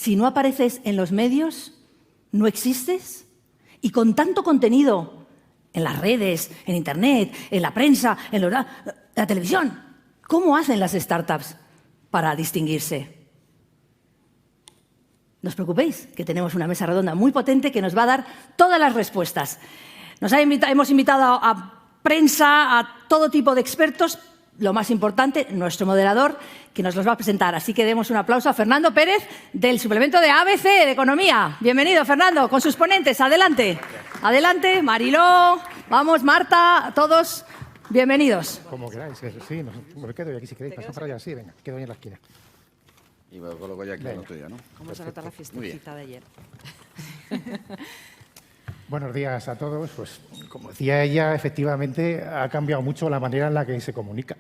Si no apareces en los medios, no existes. Y con tanto contenido en las redes, en Internet, en la prensa, en la televisión, ¿cómo hacen las startups para distinguirse? No os preocupéis, que tenemos una mesa redonda muy potente que nos va a dar todas las respuestas. Hemos invitado a prensa, a todo tipo de expertos. Lo más importante, nuestro moderador, que nos los va a presentar. Así que demos un aplauso a Fernando Pérez, del suplemento de ABC de Economía. Bienvenido, Fernando, con sus ponentes. Adelante. Adelante, Mariló, vamos, Marta, todos bienvenidos. Como queráis, sí, me quedo aquí si queréis. Pasad para allá, sí, venga, quedo ahí en la esquina. Y me coloco ya aquí la tuya, ¿no? ¿Cómo se nota la fiestecita de ayer? Buenos días a todos. Pues, como decía ella, efectivamente ha cambiado mucho la manera en la que se comunica.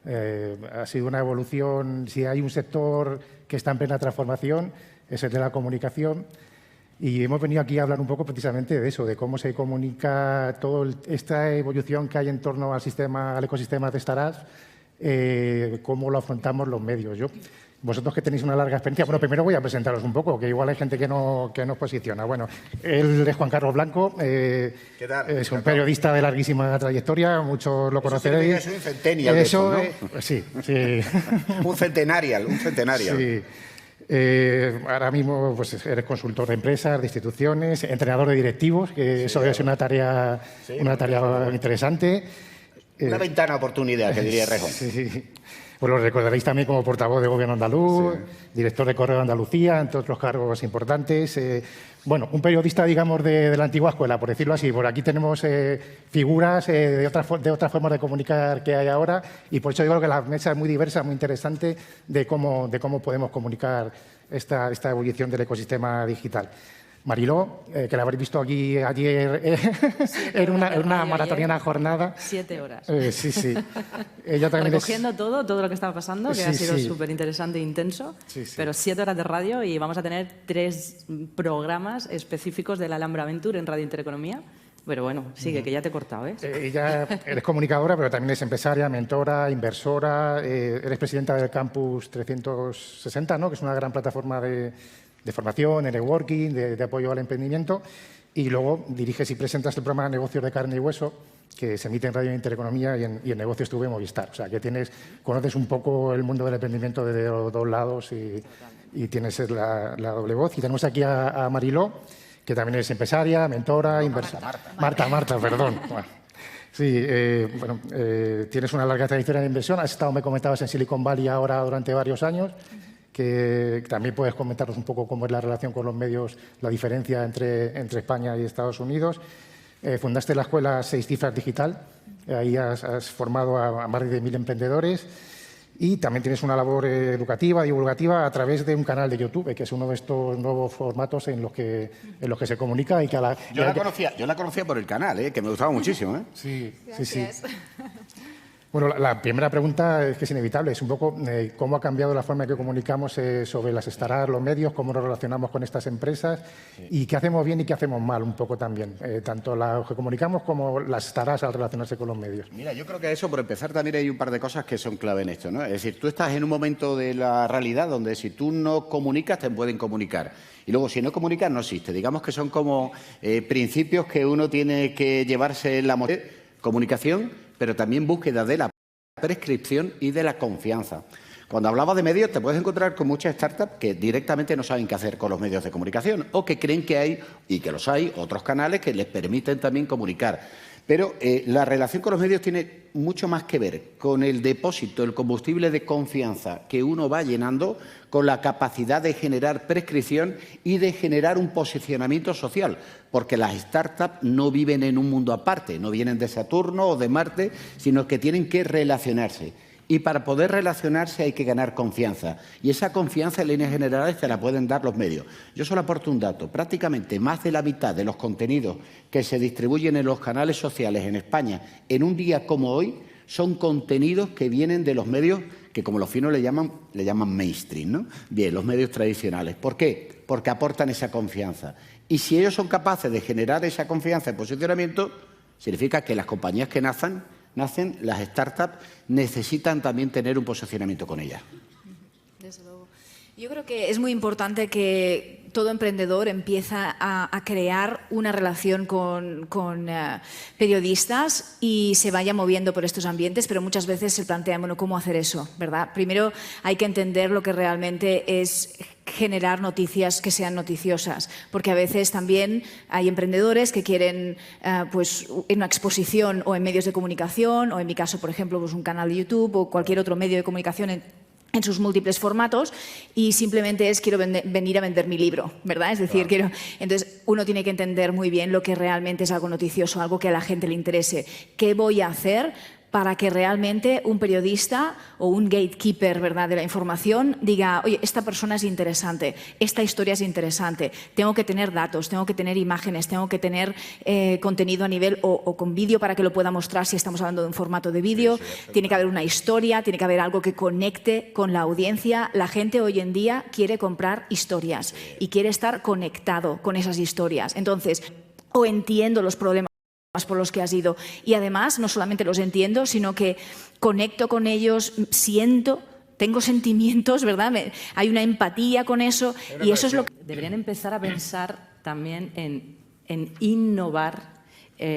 Ha sido una evolución. Si hay un sector que está en plena transformación, es el de la comunicación. Y hemos venido aquí a hablar un poco precisamente de eso, de cómo se comunica toda esta evolución que hay en torno al ecosistema de startups, cómo lo afrontamos los medios. Vosotros que tenéis una larga experiencia, bueno, primero voy a presentaros un poco, que igual hay gente que no os posiciona. Bueno, él es Juan Carlos Blanco, ¿Qué tal? Es un periodista de larguísima trayectoria, muchos lo conoceréis. Eso es un centennial. Eso, ¿no? Sí. un centenarial. Sí. Ahora mismo pues, eres consultor de empresas, de instituciones, entrenador de directivos, que sí, eso es una tarea interesante. Una ventana de oportunidad, que diría Rejón. Sí. Pues lo recordaréis también como portavoz de Gobierno andaluz, director de Correo de Andalucía, entre otros cargos importantes. Bueno, un periodista, digamos, de la antigua escuela, por decirlo así. Por aquí tenemos figuras de otras formas de comunicar que hay ahora y por eso yo creo que la mesa es muy diversa, muy interesante de cómo podemos comunicar esta evolución del ecosistema digital. Mariló, que la habréis visto aquí ayer en una maratoniana jornada. 7 horas. Sí. Ella también recogiendo todo lo que estaba pasando, que ha sido súper interesante e intenso, pero 7 horas de radio y vamos a tener 3 programas específicos de la Alhambra Venture en Radio Intereconomía. Pero bueno, sigue, que ya te he cortado, ¿eh? Ella eres comunicadora, pero también es empresaria, mentora, inversora, eres presidenta del Campus 360, ¿no? Que es una gran plataforma de formación, de networking, de apoyo al emprendimiento. Y luego diriges y presentas el programa Negocios de Carne y Hueso, que se emite en Radio Intereconomía y en Negocios TV Movistar. O sea, que conoces un poco el mundo del emprendimiento desde los dos lados y tienes la doble voz. Y tenemos aquí a Mariló, que también es empresaria, mentora, inversora. Marta, perdón. Bueno, sí, tienes una larga trayectoria en inversión. Has estado, me comentabas, en Silicon Valley ahora durante varios años, que también puedes comentarnos un poco cómo es la relación con los medios, la diferencia entre España y Estados Unidos. Fundaste la escuela 6 Cifras Digital, ahí has formado a más de 1.000 emprendedores y también tienes una labor educativa, divulgativa a través de un canal de YouTube, que es uno de estos nuevos formatos en los que se comunica. Y que yo la conocía por el canal, que me gustaba muchísimo. Sí. Bueno, la primera pregunta es que es inevitable, es un poco cómo ha cambiado la forma en que comunicamos sobre las startups, los medios, cómo nos relacionamos con estas empresas y qué hacemos bien y qué hacemos mal un poco también, tanto lo que comunicamos como las startups al relacionarse con los medios. Mira, yo creo que eso, por empezar, también hay un par de cosas que son clave en esto, ¿no? Es decir, tú estás en un momento de la realidad donde si tú no comunicas, te pueden comunicar. Y luego, si no comunicas, no existe. Digamos que son como principios que uno tiene que llevarse en la comunicación, pero también búsqueda de la prescripción y de la confianza. Cuando hablaba de medios, te puedes encontrar con muchas startups que directamente no saben qué hacer con los medios de comunicación o que creen que hay, y que los hay, otros canales que les permiten también comunicar. Pero la relación con los medios tiene mucho más que ver con el depósito, el combustible de confianza que uno va llenando, con la capacidad de generar prescripción y de generar un posicionamiento social, porque las startups no viven en un mundo aparte, no vienen de Saturno o de Marte, sino que tienen que relacionarse. Y para poder relacionarse hay que ganar confianza. Y esa confianza, en líneas generales, te la pueden dar los medios. Yo solo aporto un dato. Prácticamente más de la mitad de los contenidos que se distribuyen en los canales sociales en España en un día como hoy son contenidos que vienen de los medios que, como los finos le llaman mainstream, ¿no? Bien, los medios tradicionales. ¿Por qué? Porque aportan esa confianza. Y si ellos son capaces de generar esa confianza en posicionamiento, significa que las compañías que nacen, las startups necesitan también tener un posicionamiento con ellas. Desde luego. Yo creo que es muy importante que todo emprendedor empieza a crear una relación con periodistas y se vaya moviendo por estos ambientes, pero muchas veces se plantea, bueno, ¿cómo hacer eso? ¿Verdad? Primero hay que entender lo que realmente es generar noticias que sean noticiosas, porque a veces también hay emprendedores que quieren pues en una exposición o en medios de comunicación, o en mi caso, por ejemplo, pues un canal de YouTube o cualquier otro medio de comunicación en sus múltiples formatos, y simplemente es quiero venir a vender mi libro, ¿verdad? Es decir, claro. Entonces uno tiene que entender muy bien lo que realmente es algo noticioso, algo que a la gente le interese. ¿Qué voy a hacer para que realmente un periodista o un gatekeeper, ¿verdad?, de la información diga, oye, esta persona es interesante, esta historia es interesante, tengo que tener datos, tengo que tener imágenes, tengo que tener contenido a nivel o con vídeo para que lo pueda mostrar si estamos hablando de un formato de vídeo, tiene que haber una historia, tiene que haber algo que conecte con la audiencia. La gente hoy en día quiere comprar historias y quiere estar conectado con esas historias. Entonces, o entiendo los problemas por los que has ido, y además no solamente los entiendo, sino que conecto con ellos, siento, tengo sentimientos, ¿verdad? Hay una empatía con eso, y eso es lo que... Deberían empezar a pensar también en innovar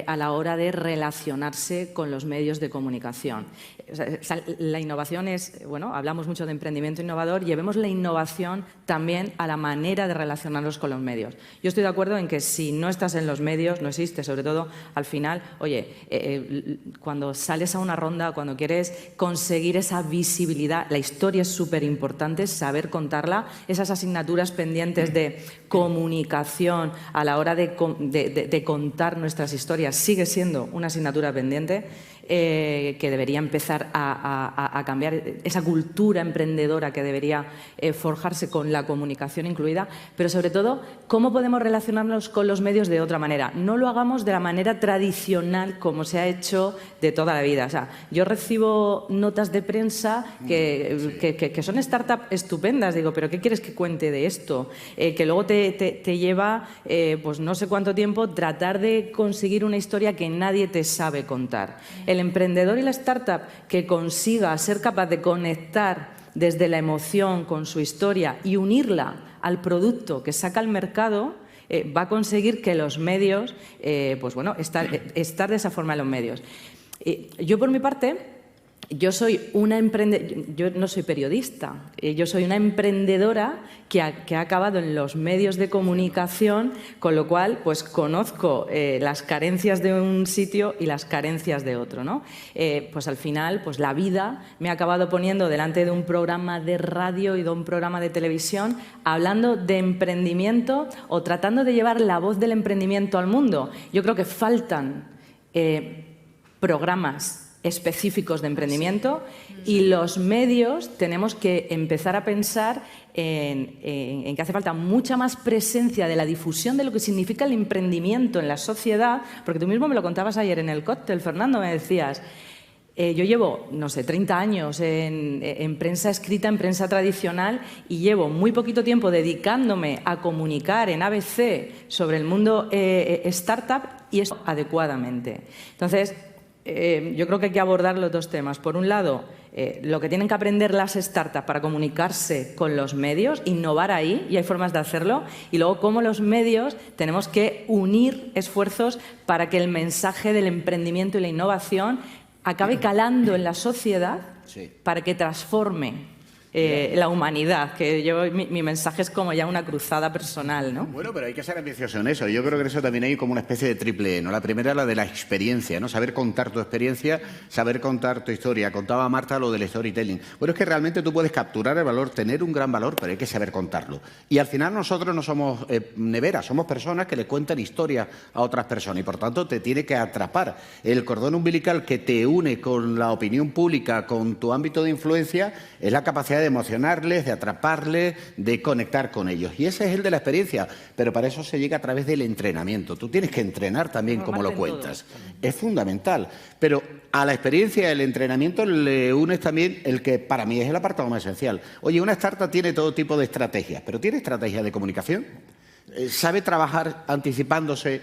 a la hora de relacionarse con los medios de comunicación. O sea, la innovación es, bueno, hablamos mucho de emprendimiento innovador, llevemos la innovación también a la manera de relacionarnos con los medios. Yo estoy de acuerdo en que si no estás en los medios, no existe, sobre todo al final, oye, cuando sales a una ronda, cuando quieres conseguir esa visibilidad, la historia es súper importante, saber contarla, esas asignaturas pendientes de comunicación a la hora de contar nuestras historias sigue siendo una asignatura pendiente. Que debería empezar a cambiar, esa cultura emprendedora que debería forjarse con la comunicación incluida, pero sobre todo, ¿cómo podemos relacionarnos con los medios de otra manera? No lo hagamos de la manera tradicional como se ha hecho de toda la vida. O sea, yo recibo notas de prensa que son startups estupendas, digo, ¿pero qué quieres que cuente de esto? Que luego te lleva, pues no sé cuánto tiempo, tratar de conseguir una historia que nadie te sabe contar. El emprendedor y la startup que consiga ser capaz de conectar desde la emoción con su historia y unirla al producto que saca al mercado, va a conseguir que los medios, pues bueno, estar de esa forma en los medios. Yo, por mi parte, yo no soy periodista, yo soy una emprendedora que ha acabado en los medios de comunicación, con lo cual pues conozco las carencias de un sitio y las carencias de otro, ¿no? Pues al final pues la vida me ha acabado poniendo delante de un programa de radio y de un programa de televisión hablando de emprendimiento o tratando de llevar la voz del emprendimiento al mundo. Yo creo que faltan programas específicos de emprendimiento y los medios tenemos que empezar a pensar en que hace falta mucha más presencia de la difusión de lo que significa el emprendimiento en la sociedad, porque tú mismo me lo contabas ayer en el cóctel, Fernando, me decías, yo llevo, no sé, 30 años en prensa escrita, en prensa tradicional, y llevo muy poquito tiempo dedicándome a comunicar en ABC sobre el mundo startup y eso adecuadamente. Entonces, yo creo que hay que abordar los dos temas. Por un lado, lo que tienen que aprender las startups para comunicarse con los medios, innovar ahí, y hay formas de hacerlo, y luego cómo los medios tenemos que unir esfuerzos para que el mensaje del emprendimiento y la innovación acabe calando en la sociedad, sí, para que transforme la humanidad, que mi mensaje es como ya una cruzada personal, ¿no? Bueno, pero hay que ser ambicioso en eso. Yo creo que en eso también hay como una especie de triple E, ¿no? La primera, la de la experiencia, ¿no? Saber contar tu experiencia, saber contar tu historia. Contaba Marta lo del storytelling. Bueno, es que realmente tú puedes capturar el valor, tener un gran valor, pero hay que saber contarlo. Y al final nosotros no somos neveras, somos personas que le cuentan historias a otras personas y por tanto te tiene que atrapar. El cordón umbilical que te une con la opinión pública, con tu ámbito de influencia, es la capacidad de emocionarles, de atraparles, de conectar con ellos. Y ese es el de la experiencia, pero para eso se llega a través del entrenamiento. Tú tienes que entrenar también como lo cuentas. Es fundamental. Pero a la experiencia y el entrenamiento le unes también el que para mí es el apartado más esencial. Oye, una startup tiene todo tipo de estrategias, pero ¿tiene estrategias de comunicación? ¿Sabe trabajar anticipándose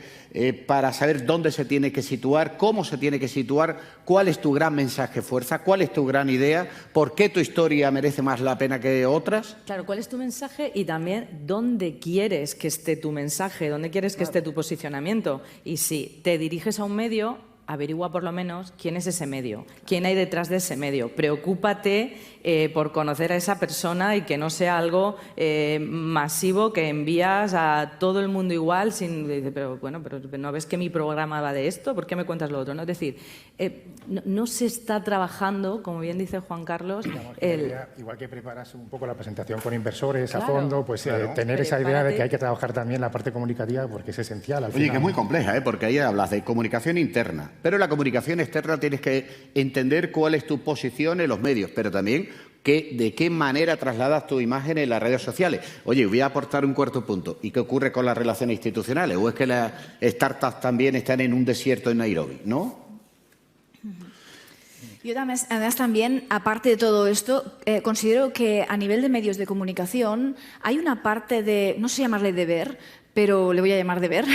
para saber dónde se tiene que situar, cómo se tiene que situar, cuál es tu gran mensaje fuerza, cuál es tu gran idea, por qué tu historia merece más la pena que otras? Claro, cuál es tu mensaje y también dónde quieres que esté tu mensaje, dónde quieres que esté tu posicionamiento. Y si te diriges a un medio, averigua por lo menos quién es ese medio, quién hay detrás de ese medio. Preocúpate por conocer a esa persona y que no sea algo masivo que envías a todo el mundo igual, pero ¿no ves que mi programa va de esto? ¿Por qué me cuentas lo otro? ¿No? Es decir, no se está trabajando, como bien dice Juan Carlos... Igual que preparas un poco la presentación con inversores claro, a fondo, pues tener esa idea de que hay que trabajar también la parte comunicativa porque es esencial al final. Oye, que es muy compleja, porque ahí hablas de comunicación interna, pero en la comunicación externa tienes que entender cuál es tu posición en los medios, pero también de qué manera trasladas tu imagen en las redes sociales. Oye, voy a aportar un cuarto punto. ¿Y qué ocurre con las relaciones institucionales? ¿O es que las startups también están en un desierto en Nairobi? ¿No? Yo además también, aparte de todo esto, considero que a nivel de medios de comunicación hay una parte de, no sé llamarle deber, pero le voy a llamar deber,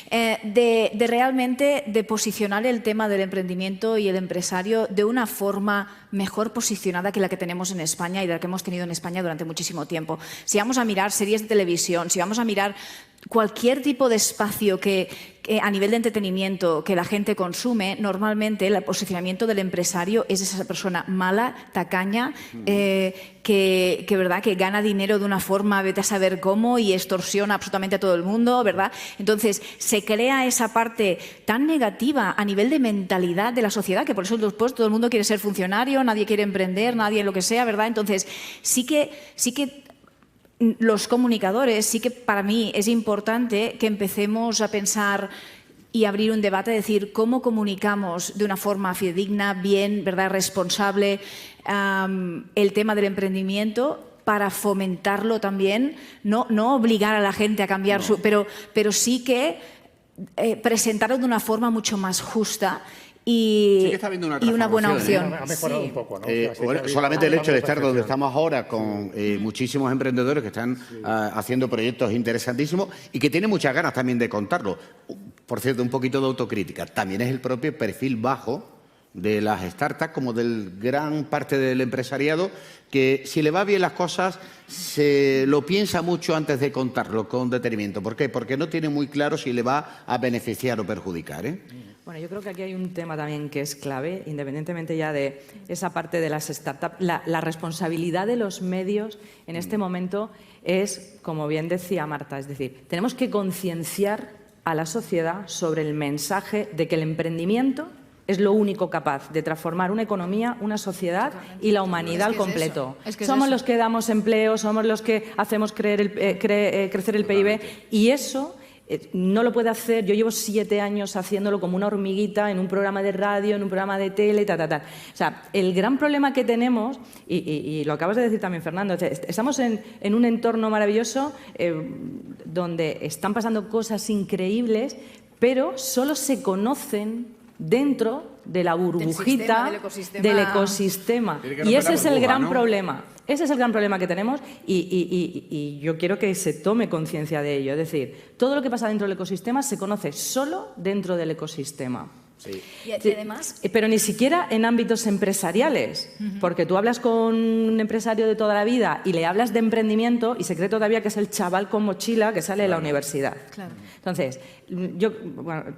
de realmente de posicionar el tema del emprendimiento y el empresario de una forma mejor posicionada que la que tenemos en España y de la que hemos tenido en España durante muchísimo tiempo. Si vamos a mirar series de televisión, si vamos a mirar cualquier tipo de espacio que a nivel de entretenimiento que la gente consume, normalmente el posicionamiento del empresario es esa persona mala, tacaña, que gana dinero de una forma, vete a saber cómo, y extorsiona absolutamente a todo el mundo, ¿verdad? Entonces, se crea esa parte tan negativa a nivel de mentalidad de la sociedad, que por eso después todo el mundo quiere ser funcionario, nadie quiere emprender, nadie lo que sea, ¿verdad? Entonces, sí que los comunicadores, sí que para mí es importante que empecemos a pensar y abrir un debate, decir cómo comunicamos de una forma fidedigna, bien, ¿verdad?, responsable, el tema del emprendimiento para fomentarlo también, no obligar a la gente a cambiar pero sí que presentarlo de una forma mucho más justa. Y, sí que está habiendo una buena opción. Ha mejorado un poco, ¿no? Solamente el hecho de estar donde estamos ahora con muchísimos emprendedores que están haciendo proyectos interesantísimos y que tienen muchas ganas también de contarlo. Por cierto, un poquito de autocrítica. También es el propio perfil bajo de las startups como del gran parte del empresariado que si le va bien las cosas se lo piensa mucho antes de contarlo con detenimiento. ¿Por qué? Porque no tiene muy claro si le va a beneficiar o perjudicar, ¿eh? Bueno, yo creo que aquí hay un tema también que es clave, independientemente ya de esa parte de las startups. La responsabilidad de los medios en este momento es, como bien decía Marta, es decir, tenemos que concienciar a la sociedad sobre el mensaje de que el emprendimiento es lo único capaz de transformar una economía, una sociedad y la humanidad al completo. Somos los que damos empleo, somos los que hacemos crecer el PIB y eso no lo puede hacer. Yo llevo 7 años haciéndolo como una hormiguita en un programa de radio, en un programa de tele, O sea, el gran problema que tenemos, y lo acabas de decir también, Fernando, estamos en un entorno maravilloso donde están pasando cosas increíbles, pero solo se conocen dentro de la burbujita del ecosistema. Y ese es el gran problema. Ese es el gran problema que tenemos y yo quiero que se tome conciencia de ello. Es decir, todo lo que pasa dentro del ecosistema se conoce solo dentro del ecosistema. Sí. Y además, pero ni siquiera en ámbitos empresariales, porque tú hablas con un empresario de toda la vida y le hablas de emprendimiento y se cree todavía que es el chaval con mochila que sale de la universidad. Claro. Entonces,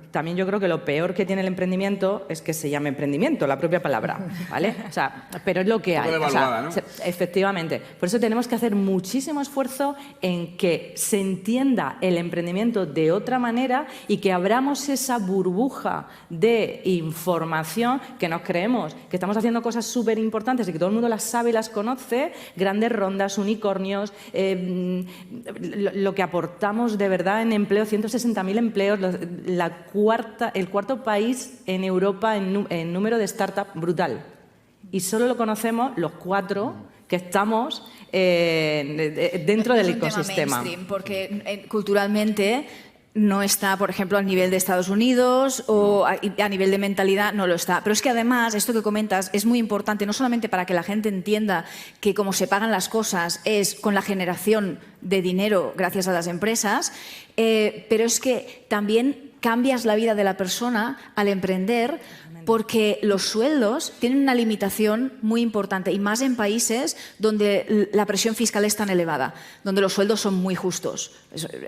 también yo creo que lo peor que tiene el emprendimiento es que se llame emprendimiento, la propia palabra, ¿vale? O sea, pero es lo que hay. ¿No? Efectivamente. Por eso tenemos que hacer muchísimo esfuerzo en que se entienda el emprendimiento de otra manera y que abramos esa burbuja de información que nos creemos que estamos haciendo cosas súper importantes y que todo el mundo las sabe y las conoce, grandes rondas, unicornios, lo que aportamos de verdad en empleo, 160.000 empleos, el cuarto país en Europa en número de startups, brutal. Y solo lo conocemos los 4 que estamos dentro del ecosistema. Porque culturalmente no está, por ejemplo, al nivel de Estados Unidos o a nivel de mentalidad no lo está. Pero es que además, esto que comentas es muy importante, no solamente para que la gente entienda que como se pagan las cosas es con la generación de dinero gracias a las empresas, pero es que también cambias la vida de la persona al emprender, porque los sueldos tienen una limitación muy importante, y más en países donde la presión fiscal es tan elevada, donde los sueldos son muy justos.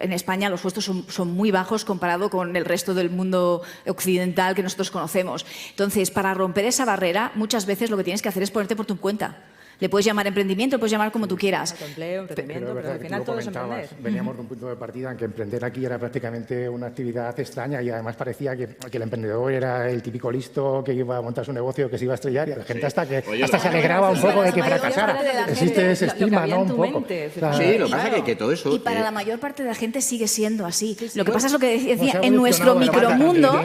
En España los sueldos son muy bajos comparado con el resto del mundo occidental que nosotros conocemos. Entonces, para romper esa barrera, muchas veces lo que tienes que hacer es ponerte por tu cuenta. Le puedes llamar emprendimiento, le puedes llamar como tú quieras. Empleo, emprendimiento, pero al final todo es emprender. Veníamos de un punto de partida en que emprender aquí era prácticamente una actividad extraña, y además parecía que el emprendedor era el típico listo que iba a montar su negocio, que se iba a estrellar, y la gente hasta se alegraba un poco de que fracasara. Existe ese estigma, ¿no? Un poco. Sí, lo que pasa es que todo eso... Y para la mayor parte de la gente sigue siendo así. Lo que pasa es lo que decía, en nuestro micromundo,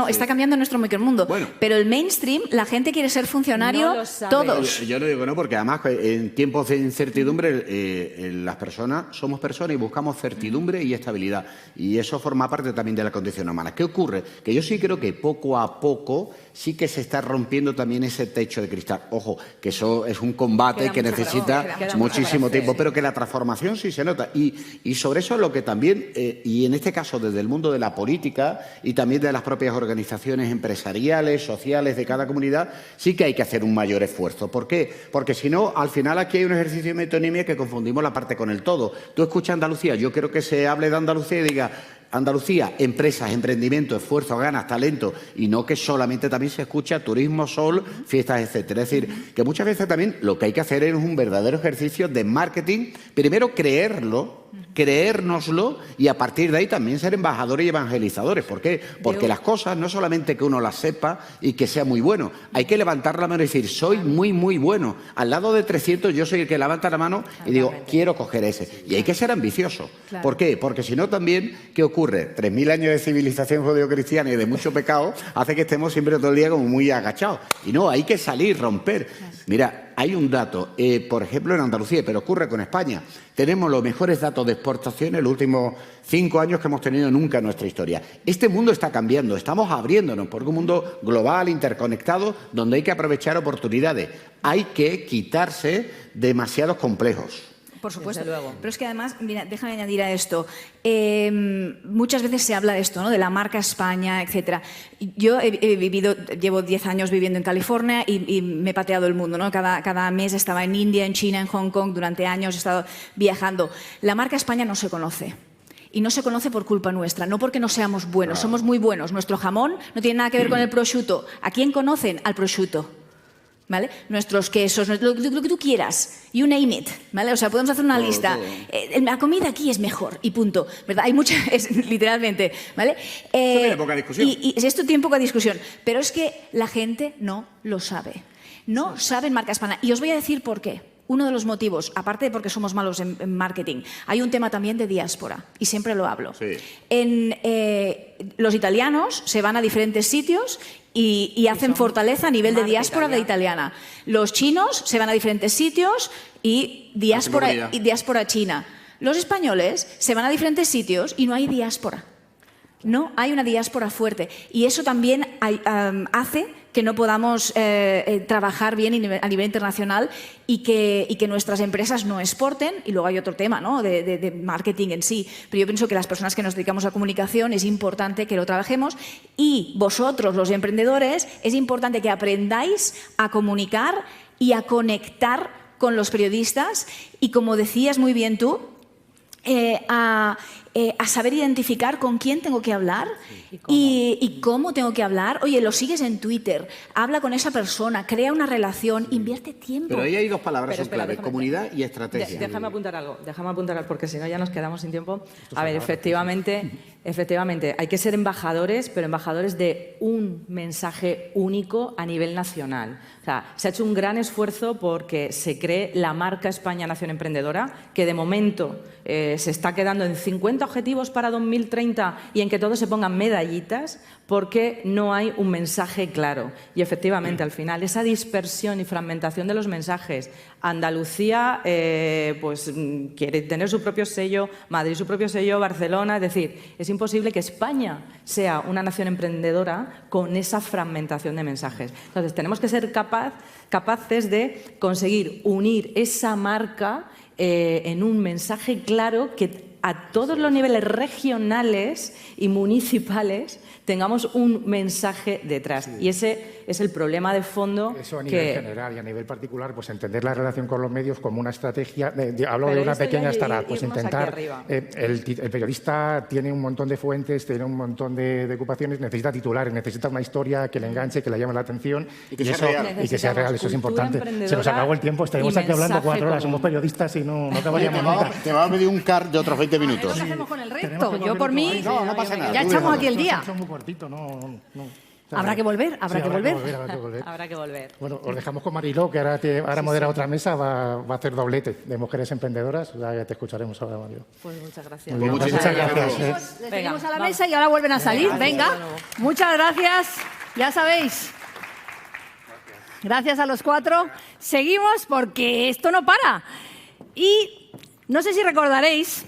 está cambiando en nuestro micromundo, pero el mainstream, la gente quiere ser funcionario. Todos. Yo no digo no, porque además en tiempos de incertidumbre las personas somos personas y buscamos certidumbre y estabilidad. Y eso forma parte también de la condición humana. ¿Qué ocurre? Que yo sí creo que poco a poco sí que se está rompiendo también ese techo de cristal. Ojo, que eso es un combate que necesita muchísimo tiempo, pero que la transformación sí se nota. Y sobre eso lo que también, y en este caso desde el mundo de la política y también de las propias organizaciones empresariales, sociales de cada comunidad, sí que hay que hacer un mayor esfuerzo. ¿Por qué? Porque si no, al final aquí hay un ejercicio de metonimia que confundimos la parte con el todo. Tú escuchas Andalucía, yo quiero que se hable de Andalucía y diga Andalucía, empresas, emprendimiento, esfuerzo, ganas, talento, y no que solamente también se escucha turismo, sol, fiestas, etcétera. Es decir, que muchas veces también lo que hay que hacer es un verdadero ejercicio de marketing, primero creérnoslo, y a partir de ahí también ser embajadores y evangelizadores. ¿Por qué? Porque las cosas no solamente que uno las sepa y que sea muy bueno, hay que levantar la mano y decir, soy muy, muy bueno. Al lado de 300 yo soy el que levanta la mano y digo, quiero coger ese. Y hay que ser ambicioso. Claro. ¿Por qué? Porque si no también, ¿qué ocurre? 3.000 años de civilización judeocristiana y de mucho pecado hace que estemos siempre todo el día como muy agachados. Y no, hay que salir, romper. Mira, hay un dato, por ejemplo en Andalucía, pero ocurre con España. Tenemos los mejores datos de exportación en los últimos 5 años que hemos tenido nunca en nuestra historia. Este mundo está cambiando, estamos abriéndonos por un mundo global, interconectado, donde hay que aprovechar oportunidades. Hay que quitarse demasiados complejos. Por supuesto. Pero es que además, mira, déjame añadir a esto. Muchas veces se habla de esto, ¿no? De la marca España, etcétera. Yo llevo 10 años viviendo en California y me he pateado el mundo, ¿no? Cada mes estaba en India, en China, en Hong Kong, durante años he estado viajando. La marca España no se conoce. Y no se conoce por culpa nuestra, no porque no seamos buenos, somos muy buenos. Nuestro jamón no tiene nada que ver con el prosciutto. ¿A quién conocen? Al prosciutto. ¿Vale? Nuestros quesos, lo que tú quieras, you name it, ¿vale? O sea, podemos hacer una lista. La comida aquí es mejor y punto, ¿verdad? Hay mucha, literalmente, ¿vale? Esto tiene poca discusión. Y esto tiene poca discusión, pero es que la gente no lo sabe. No saben marca España. Y os voy a decir por qué. Uno de los motivos, aparte de porque somos malos en marketing, hay un tema también de diáspora, y siempre lo hablo. Sí. Los italianos se van a diferentes sitios y hacen fortaleza a nivel de diáspora de italiana. Los chinos se van a diferentes sitios y diáspora china. Los españoles se van a diferentes sitios y no hay diáspora. No hay una diáspora fuerte. Y eso también hace que no podamos trabajar bien a nivel internacional y que nuestras empresas no exporten. Y luego hay otro tema, ¿no? de marketing en sí. Pero yo pienso que las personas que nos dedicamos a comunicación es importante que lo trabajemos, y vosotros, los emprendedores, es importante que aprendáis a comunicar y a conectar con los periodistas y, como decías muy bien tú, a saber identificar con quién tengo que hablar y cómo tengo que hablar. Oye, lo sigues en Twitter, habla con esa persona, crea una relación, invierte tiempo. Pero ahí hay dos palabras clave, comunidad y estrategia. Déjame apuntar algo, porque si no ya nos quedamos sin tiempo. A ver, efectivamente, hay que ser embajadores, pero embajadores de un mensaje único a nivel nacional. O sea, se ha hecho un gran esfuerzo porque se cree la marca España Nación Emprendedora, que de momento se está quedando en 50% 50 objetivos para 2030 y en que todos se pongan medallitas porque no hay un mensaje claro. Y efectivamente, al final, esa dispersión y fragmentación de los mensajes. Andalucía pues, quiere tener su propio sello, Madrid su propio sello, Barcelona. Es decir, es imposible que España sea una nación emprendedora con esa fragmentación de mensajes. Entonces, tenemos que ser capaces de conseguir unir esa marca en un mensaje claro que a todos los niveles regionales y municipales tengamos un mensaje detrás. Sí. Y ese es el problema de fondo. Eso a nivel general y a nivel particular, pues entender la relación con los medios como una estrategia. Hablo de una pequeña startup, pues intentar. El periodista tiene un montón de fuentes, tiene un montón de ocupaciones, necesita titulares, necesita una historia que le enganche, que le llame la atención y que sea real. Eso es importante. Se nos acabó el tiempo, estaremos aquí hablando 4 horas, somos periodistas y no acabaríamos nunca. Te va a pedir un card de otros 20 minutos. ¿Qué hacemos con el resto? Yo por mí, no pasa nada. Ya echamos aquí el día. Cortito, no. Habrá que volver, habrá que volver. Habrá que volver. Bueno, os dejamos con Mariló, que ahora modera otra mesa, va a hacer doblete de mujeres emprendedoras. Ya te escucharemos ahora, Mariló. Pues muchas gracias. Bien, muchas gracias. Les tenemos a la mesa y ahora vuelven a salir. Venga, muchas gracias. Ya sabéis. Gracias a los 4. Seguimos porque esto no para. Y no sé si recordaréis